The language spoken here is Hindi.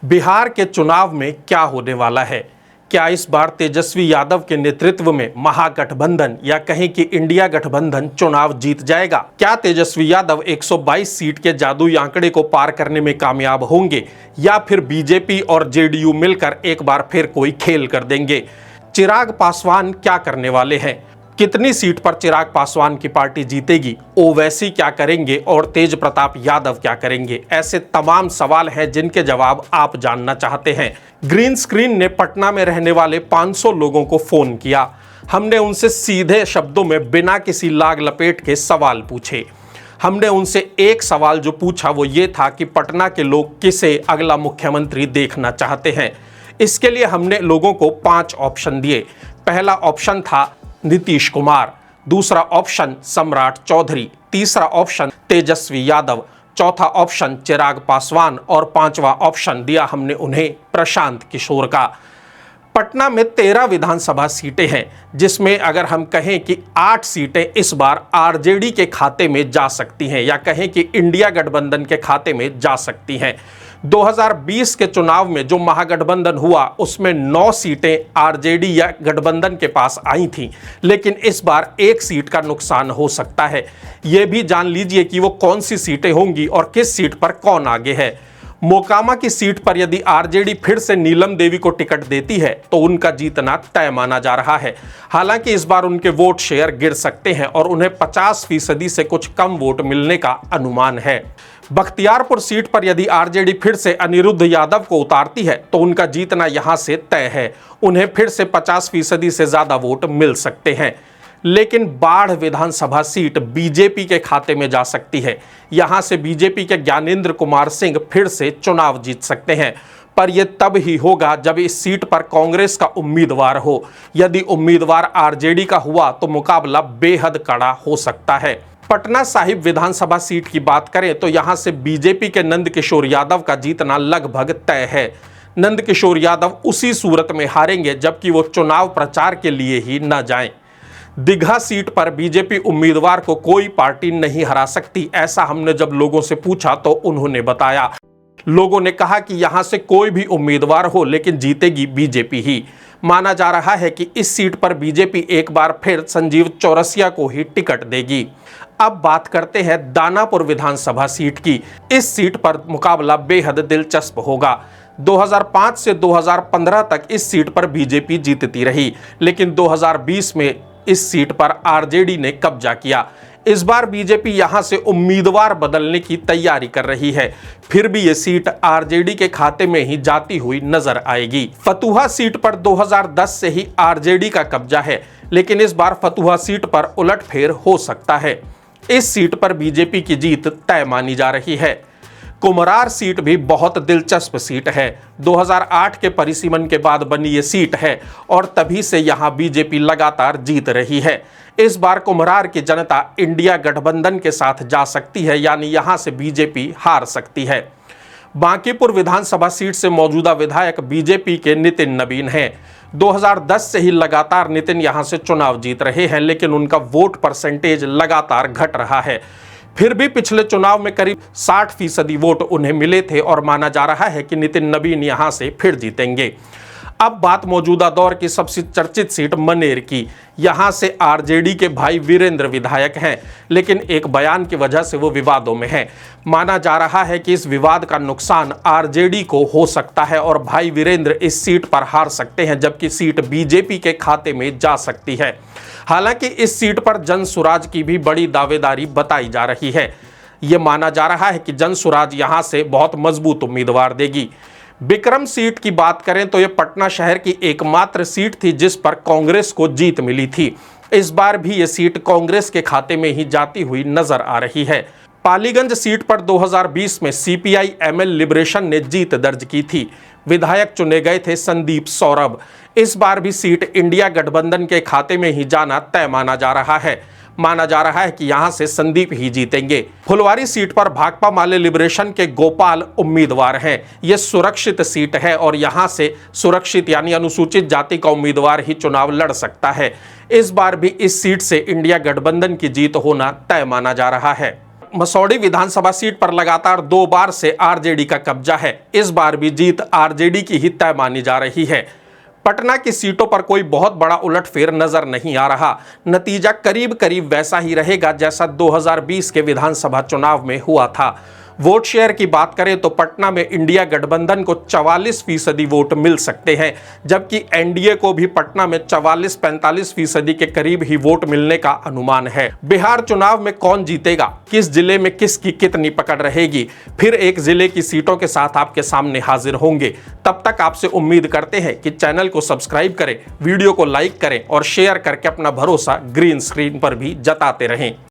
बिहार के चुनाव में क्या होने वाला है? क्या इस बार तेजस्वी यादव के नेतृत्व में महागठबंधन या कहें कि इंडिया गठबंधन चुनाव जीत जाएगा? क्या तेजस्वी यादव 122 सीट के जादुई आंकड़े को पार करने में कामयाब होंगे या फिर बीजेपी और जेडीयू मिलकर एक बार फिर कोई खेल कर देंगे? चिराग पासवान क्या करने वाले हैं? कितनी सीट पर चिराग पासवान की पार्टी जीतेगी? ओवैसी क्या करेंगे और तेज प्रताप यादव क्या करेंगे? ऐसे तमाम सवाल हैं जिनके जवाब आप जानना चाहते हैं। ग्रीन स्क्रीन ने पटना में रहने वाले 500 लोगों को फोन किया। हमने उनसे सीधे शब्दों में बिना किसी लाग लपेट के सवाल पूछे। हमने उनसे एक सवाल जो पूछा वो ये था कि पटना के लोग किसे अगला मुख्यमंत्री देखना चाहते हैं। इसके लिए हमने लोगों को 5 ऑप्शन दिए। पहला ऑप्शन था नीतीश कुमार, दूसरा ऑप्शन सम्राट चौधरी, तीसरा ऑप्शन तेजस्वी यादव, चौथा ऑप्शन चिराग पासवान और 5वां ऑप्शन दिया हमने उन्हें प्रशांत किशोर का। पटना में 13 विधानसभा सीटें हैं, जिसमें अगर हम कहें कि 8 सीटें इस बार आरजेडी के खाते में जा सकती हैं या कहें कि इंडिया गठबंधन के खाते में जा सकती हैं। 2020 के चुनाव में जो महागठबंधन हुआ उसमें 9 सीटें आरजेडी या गठबंधन के पास आई थीं, लेकिन इस बार 1 सीट का नुकसान हो सकता है। ये भी जान लीजिए कि वो कौन सी सीटें होंगी और किस सीट पर कौन आगे है। मोकामा की सीट पर यदि आरजेडी फिर से नीलम देवी को टिकट देती है तो उनका जीतना तय माना जा रहा है। हालांकि इस बार उनके वोट शेयर गिर सकते हैं और उन्हें 50% से कुछ कम वोट मिलने का अनुमान है। बख्तियारपुर सीट पर यदि आरजेडी फिर से अनिरुद्ध यादव को उतारती है तो उनका जीतना यहां से तय है। उन्हें फिर से 50% से ज्यादा वोट मिल सकते हैं। लेकिन बाढ़ विधानसभा सीट बीजेपी के खाते में जा सकती है। यहां से बीजेपी के ज्ञानेंद्र कुमार सिंह फिर से चुनाव जीत सकते हैं, पर यह तब ही होगा जब इस सीट पर कांग्रेस का उम्मीदवार हो। यदि उम्मीदवार आरजेडी का हुआ तो मुकाबला बेहद कड़ा हो सकता है। पटना साहिब विधानसभा सीट की बात करें तो यहां से बीजेपी के नंदकिशोर यादव का जीतना लगभग तय है। नंदकिशोर यादव उसी सूरत में हारेंगे जबकि वो चुनाव प्रचार के लिए ही न जाएं। दीघा सीट पर बीजेपी उम्मीदवार को कोई पार्टी नहीं हरा सकती, ऐसा हमने जब लोगों से पूछा तो उन्होंने बताया। लोगों ने कहा कि यहां से कोई भी उम्मीदवार हो लेकिन जीतेगी बीजेपी ही। माना जा रहा है कि इस सीट पर बीजेपी एक बार फिर संजीव चौरसिया को ही टिकट देगी। अब बात करते हैं दानापुर विधानसभा सीट की। इस सीट पर मुकाबला बेहद दिलचस्प होगा। 2005 से 2015 तक इस सीट पर बीजेपी जीतती रही, लेकिन 2020 में इस सीट पर आरजेडी ने कब्जा किया। इस बार बीजेपी यहां से उम्मीदवार बदलने की तैयारी कर रही है, फिर भी ये सीट आरजेडी के खाते में ही जाती हुई नजर आएगी। फतुहा सीट पर 2010 से ही आरजेडी का कब्जा है, लेकिन इस बार फतुहा सीट पर उलटफेर हो सकता है। इस सीट पर बीजेपी की जीत तय मानी जा रही है। कुमरार सीट भी बहुत दिलचस्प सीट है। 2008 के परिसीमन के बाद बनी ये सीट है और तभी से यहां बीजेपी लगातार जीत रही है। इस बार कुमरार की जनता इंडिया गठबंधन के साथ जा सकती है, यानी यहां से बीजेपी हार सकती है। बांकीपुर विधानसभा सीट से मौजूदा विधायक बीजेपी के नितिन नवीन हैं। 2010 से ही लगातार नितिन यहां से चुनाव जीत रहे हैं, लेकिन उनका वोट परसेंटेज लगातार घट रहा है। फिर भी पिछले चुनाव में करीब 60% वोट उन्हें मिले थे और माना जा रहा है कि नितिन नवीन यहां से फिर जीतेंगे। अब बात मौजूदा दौर की सबसे चर्चित सीट मनेर की। यहां से आरजेडी के भाई वीरेंद्र विधायक हैं, लेकिन एक बयान की वजह से वो विवादों में हैं। माना जा रहा है कि इस विवाद का नुकसान आरजेडी को हो सकता है और भाई वीरेंद्र इस सीट पर हार सकते हैं, जबकि सीट बीजेपी के खाते में जा सकती है। हालांकि इस सीट पर जनसुराज की भी बड़ी दावेदारी बताई जा रही है। ये माना जा रहा है कि जनसुराज यहां से बहुत मजबूत उम्मीदवार देगी। बिक्रम सीट की बात करें तो यह पटना शहर की एकमात्र सीट थी जिस पर कांग्रेस को जीत मिली थी। इस बार भी यह सीट कांग्रेस के खाते में ही जाती हुई नजर आ रही है। पालीगंज सीट पर 2020 में सीपीआई एमएल लिबरेशन ने जीत दर्ज की थी। विधायक चुने गए थे संदीप सौरभ। इस बार भी सीट इंडिया गठबंधन के खाते में ही जाना तय माना जा रहा है। माना जा रहा है कि यहां से संदीप ही जीतेंगे। फुलवारी सीट पर भाकपा माले लिबरेशन के गोपाल उम्मीदवार हैं। यह सुरक्षित सीट है और यहां से सुरक्षित यानी अनुसूचित जाति का उम्मीदवार ही चुनाव लड़ सकता है। इस बार भी इस सीट से इंडिया गठबंधन की जीत होना तय माना जा रहा है। मसौढ़ी विधानसभा सीट पर लगातार 2 बार से आरजेडी का कब्जा है। इस बार भी जीत आरजेडी की ही तय मानी जा रही है। पटना की सीटों पर कोई बहुत बड़ा उलटफेर नजर नहीं आ रहा। नतीजा करीब करीब वैसा ही रहेगा जैसा 2020 के विधानसभा चुनाव में हुआ था। वोट शेयर की बात करें तो पटना में इंडिया गठबंधन को 44% वोट मिल सकते हैं, जबकि एनडीए को भी पटना में 44-45% के करीब ही वोट मिलने का अनुमान है। बिहार चुनाव में कौन जीतेगा, किस जिले में किसकी कितनी पकड़ रहेगी, फिर एक जिले की सीटों के साथ आपके सामने हाजिर होंगे। तब तक आपसे उम्मीद करते हैं कि चैनल को सब्सक्राइब करें, वीडियो को लाइक करें और शेयर करके अपना भरोसा ग्रीन स्क्रीन पर भी जताते रहें।